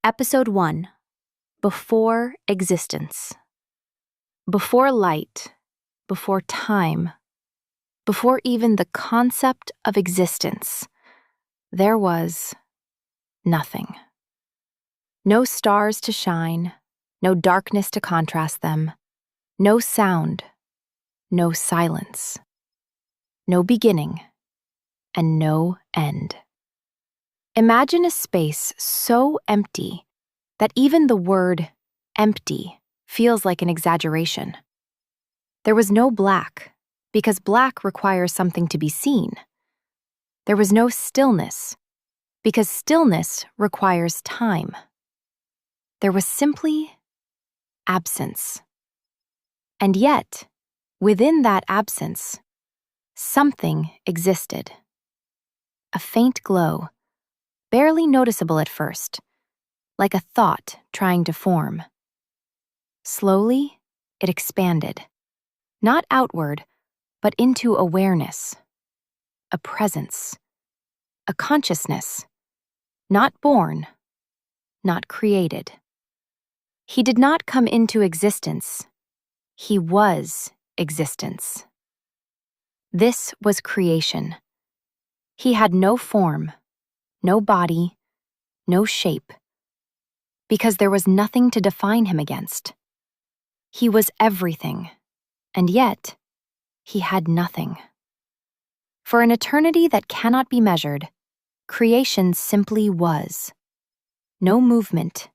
Episode 1. Before Existence. Before light, before time, before even the concept of existence, there was nothing. No stars to shine, no darkness to contrast them, no sound, no silence, no beginning, and no end. Imagine a space so empty that even the word empty feels like an exaggeration. There was no black, because black requires something to be seen. There was no stillness, because stillness requires time. There was simply absence. And yet, within that absence, something existed. A faint glow, barely noticeable at first, like a thought trying to form. Slowly, it expanded, not outward, but into awareness, a presence, a consciousness, not born, not created. He did not come into existence. He was existence. This was creation. He had no form, no body, no shape, because there was nothing to define him against. He was everything, and yet he had nothing. For an eternity that cannot be measured, creation simply was. No movement,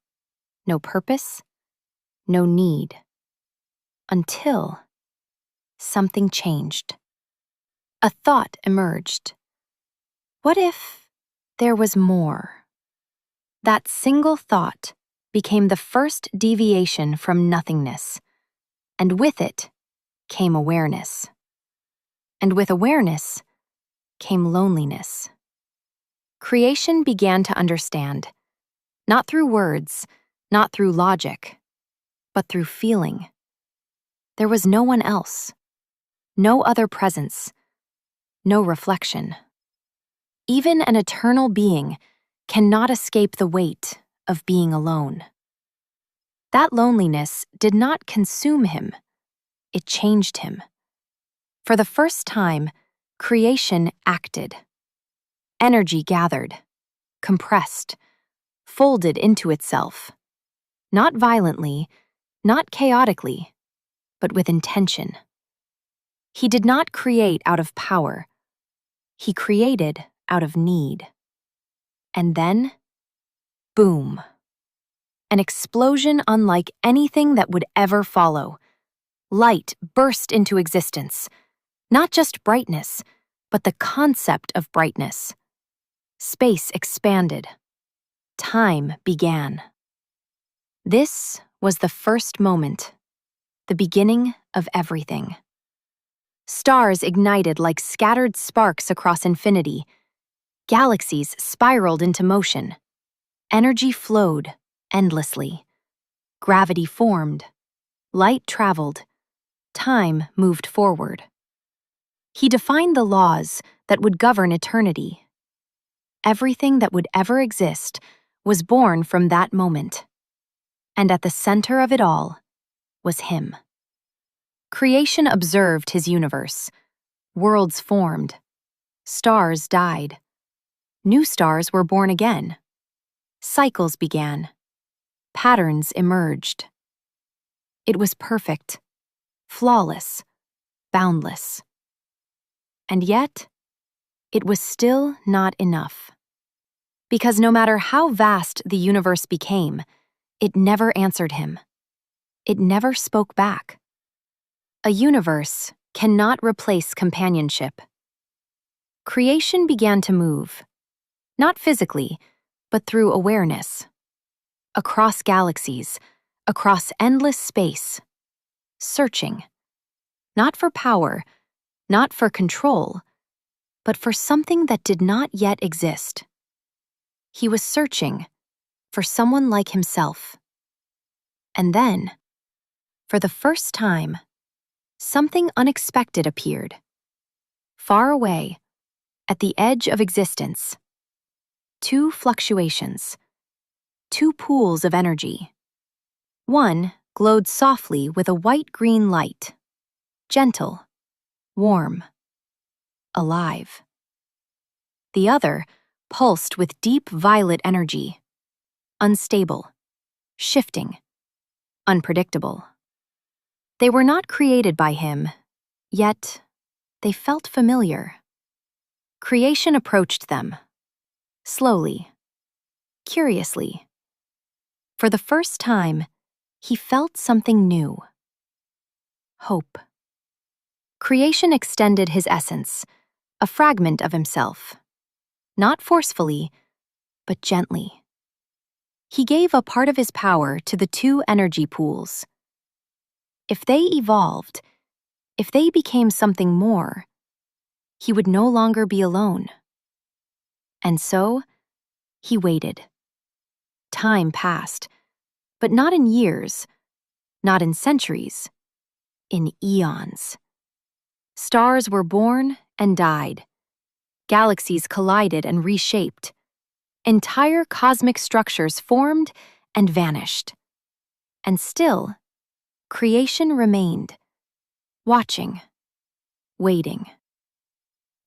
no purpose, no need. Until something changed. A thought emerged. What if there was more? That single thought became the first deviation from nothingness, and with it came awareness. And with awareness came loneliness. Creation began to understand, not through words, not through logic, but through feeling. There was no one else, no other presence, no reflection. Even an eternal being cannot escape the weight of being alone. That loneliness did not consume him, it changed him. For the first time, creation acted. Energy gathered, compressed, folded into itself. Not violently, not chaotically, but with intention. He did not create out of power. He created out of need. And then, boom. An explosion unlike anything that would ever follow. Light burst into existence. Not just brightness, but the concept of brightness. Space expanded. Time began. This was the first moment, the beginning of everything. Stars ignited like scattered sparks across infinity. Galaxies spiraled into motion. Energy flowed endlessly. Gravity formed. Light traveled. Time moved forward. He defined the laws that would govern eternity. Everything that would ever exist was born from that moment. And at the center of it all was him. Creation observed his universe. Worlds formed. Stars died. New stars were born again. Cycles began. Patterns emerged. It was perfect, flawless, boundless. And yet, it was still not enough. Because no matter how vast the universe became, it never answered him. It never spoke back. A universe cannot replace companionship. Creation began to move, not physically, but through awareness. Across galaxies, across endless space, searching, not for power, not for control, but for something that did not yet exist. He was searching for someone like himself. And then, for the first time, something unexpected appeared. Far away, at the edge of existence, two fluctuations, two pools of energy. One glowed softly with a white-green light, gentle, warm, alive. The other pulsed with deep violet energy, unstable, shifting, unpredictable. They were not created by him, yet they felt familiar. Creation approached them, slowly, curiously. For the first time, he felt something new. Hope. Creation extended his essence, a fragment of himself. Not forcefully, but gently. He gave a part of his power to the two energy pools. If they evolved, if they became something more, he would no longer be alone. And so, he waited. Time passed, but not in years, not in centuries, in eons. Stars were born and died. Galaxies collided and reshaped. Entire cosmic structures formed and vanished. And still, creation remained, watching, waiting.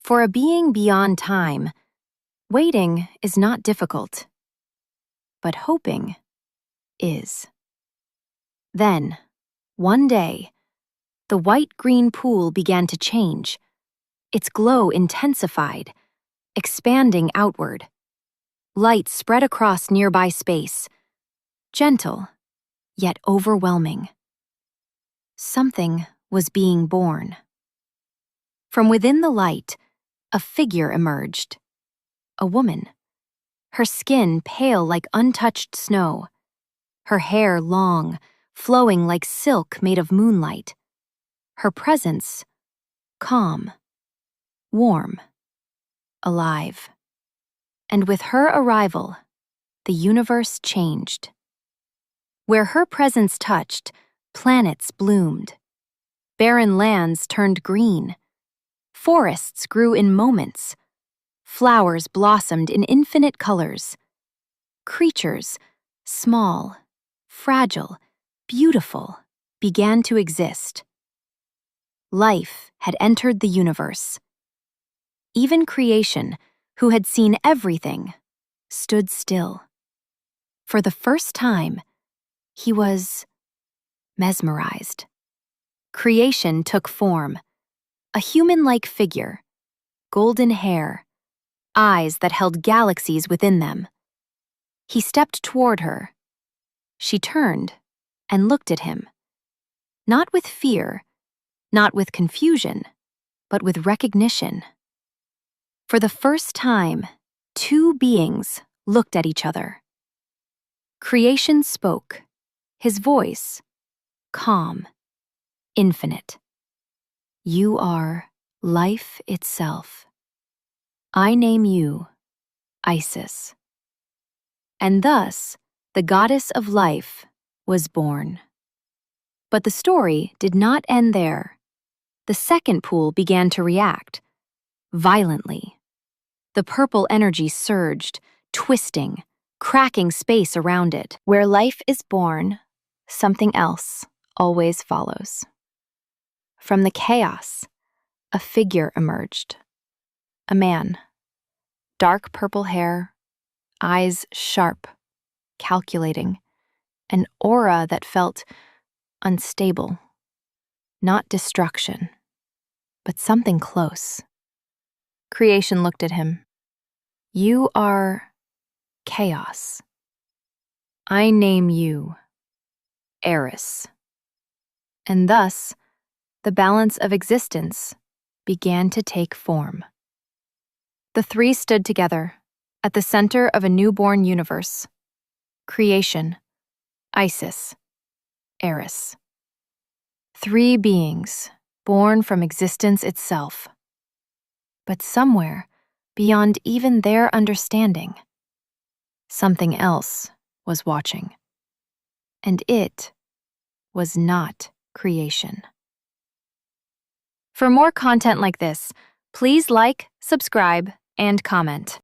For a being beyond time, waiting is not difficult, but hoping is. Then, one day, the white-green pool began to change. Its glow intensified, expanding outward. Light spread across nearby space, gentle, yet overwhelming. Something was being born. From within the light, a figure emerged. A woman. Her skin pale like untouched snow. Her hair long, flowing like silk made of moonlight. Her presence, calm, warm, alive. And with her arrival, the universe changed. Where her presence touched, planets bloomed. Barren lands turned green. Forests grew in moments. Flowers blossomed in infinite colors. Creatures, small, fragile, beautiful, began to exist. Life had entered the universe. Even creation, who had seen everything, stood still. For the first time, he was mesmerized. Creation took form, a human-like figure, golden hair, eyes that held galaxies within them. He stepped toward her. She turned and looked at him, not with fear, not with confusion, but with recognition. For the first time, two beings looked at each other. Creation spoke, his voice, calm, infinite. You are life itself. I name you Isis. And thus, the goddess of life was born. But the story did not end there. The second pool began to react, violently. The purple energy surged, twisting, cracking space around it. Where life is born, something else always follows. From the chaos, a figure emerged. A man. Dark purple hair, eyes sharp, calculating, an aura that felt unstable. Not destruction, but something close. Creation looked at him. You are chaos. I name you Eris. And thus, the balance of existence began to take form. The three stood together, at the center of a newborn universe. Creation, Isis, Eris. Three beings, born from existence itself. But somewhere, beyond even their understanding, something else was watching. And it was not creation. For more content like this, please like, subscribe, and comment.